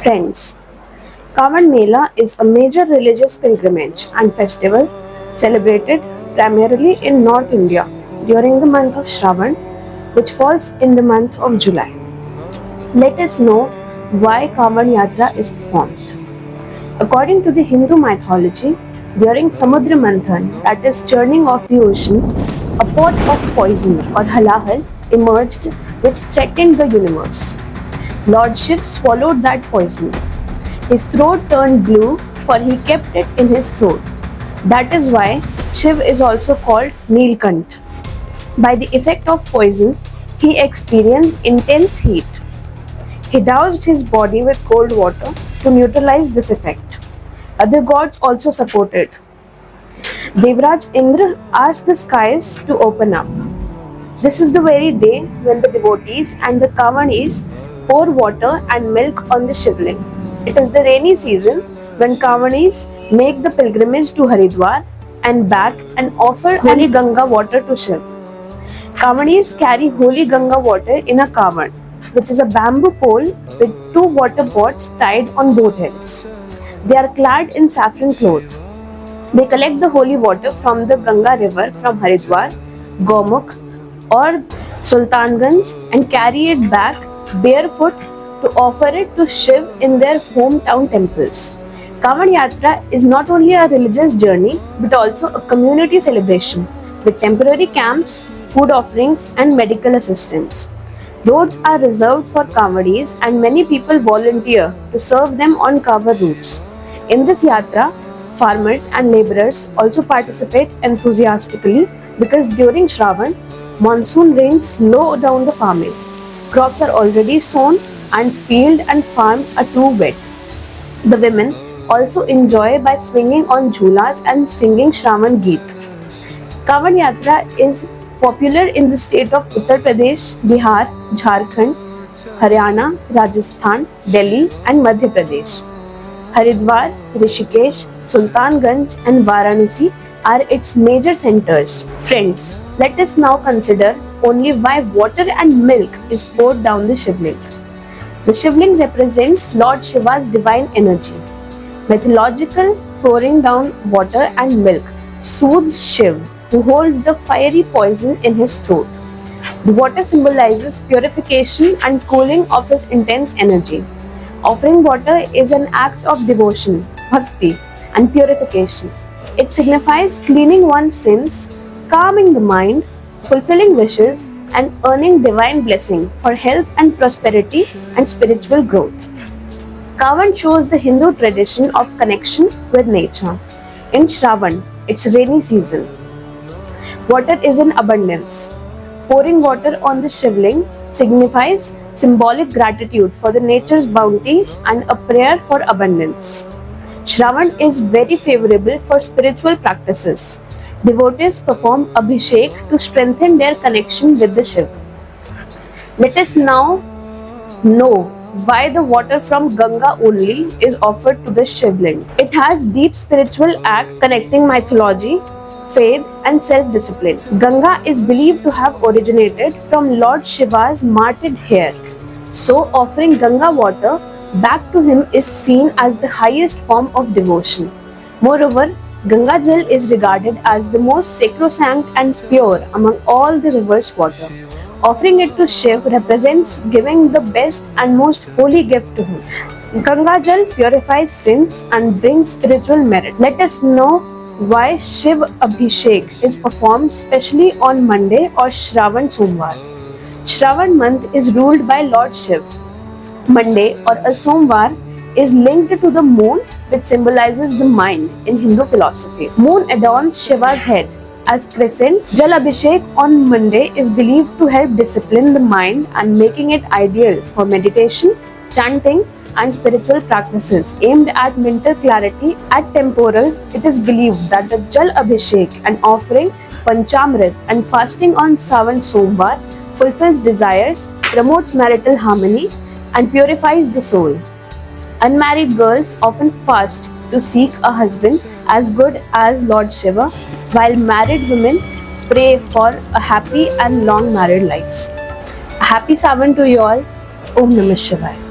Friends, Kavan Mela is a major religious pilgrimage and festival celebrated primarily in North India during the month of Shravan, which falls in the month of July. Let us know why Kavan Yatra is performed. According to the Hindu mythology, during Samudra Manthan, that is churning of the ocean, a pot of poison or halahal emerged which threatened the universe. Lord Shiv swallowed that poison. His throat turned blue, for he kept it in his throat. That is why Shiv is also called Neelkant. By the effect of poison, he experienced intense heat. He doused his body with cold water to neutralize this effect. Other gods also supported. Devraj Indra asked the skies to open up. This is the very day when the devotees and the Kavanis pour water and milk on the Shivling. It is the rainy season when Kavanis make the pilgrimage to Haridwar and back and offer holy Ganga water to Shiv. Kavanis carry holy Ganga water in a kavan, which is a bamboo pole with two water pots tied on both ends. They are clad in saffron cloth. They collect the holy water from the Ganga river from Haridwar, Gomukh or Sultanganj and carry it back barefoot to offer it to Shiv in their hometown temples. Kavan Yatra is not only a religious journey but also a community celebration with temporary camps, food offerings and medical assistance. Roads are reserved for Kavadis and many people volunteer to serve them on Kavar routes. In this yatra, farmers and laborers also participate enthusiastically because during Shravan, monsoon rains slow down the farming. Crops are already sown and field and farms are too wet. The women also enjoy by swinging on jhulas and singing Shravan Geet. Kavan Yatra is popular in the state of Uttar Pradesh, Bihar, Jharkhand, Haryana, Rajasthan, Delhi and Madhya Pradesh. Haridwar, Rishikesh, Sultanganj and Varanasi are its major centers. Friends, let us now consider only why water and milk is poured down the Shivling. The Shivling represents Lord Shiva's divine energy. Mythological pouring down water and milk soothes Shiv, who holds the fiery poison in his throat. The water symbolizes purification and cooling of his intense energy. Offering water is an act of devotion, bhakti, and purification. It signifies cleaning one's sins, calming the mind, fulfilling wishes, and earning divine blessing for health and prosperity and spiritual growth. Kavan shows the Hindu tradition of connection with nature. In Shravan, it's rainy season. Water is in abundance. Pouring water on the Shivling signifies symbolic gratitude for the nature's bounty and a prayer for abundance. Shravan is very favorable for spiritual practices. Devotees perform Abhishek to strengthen their connection with the Shiv. Let us now know why the water from Ganga only is offered to the Shivling. It has deep spiritual act connecting mythology, faith and self-discipline. Ganga is believed to have originated from Lord Shiva's matted hair. So offering Ganga water back to him is seen as the highest form of devotion. Moreover, Ganga Jal is regarded as the most sacrosanct and pure among all the river's water. Offering it to Shiv represents giving the best and most holy gift to him. Ganga Jal purifies sins and brings spiritual merit. Let us know why Shiv Abhishek is performed specially on Monday or Shravan Somvar. Shravan month is ruled by Lord Shiv. Monday or a Somvar is linked to the moon, which symbolizes the mind in Hindu philosophy. Moon adorns Shiva's head as crescent. Jal Abhishek on Monday is believed to help discipline the mind and making it ideal for meditation, chanting and spiritual practices aimed at mental clarity. At temporal, it is believed that the Jal Abhishek and offering Panchamrit and fasting on Sawan Somvar fulfills desires, promotes marital harmony and purifies the soul. Unmarried girls often fast to seek a husband as good as Lord Shiva, while married women pray for a happy and long married life. A happy Savan to you all. Om Namah Shivaya.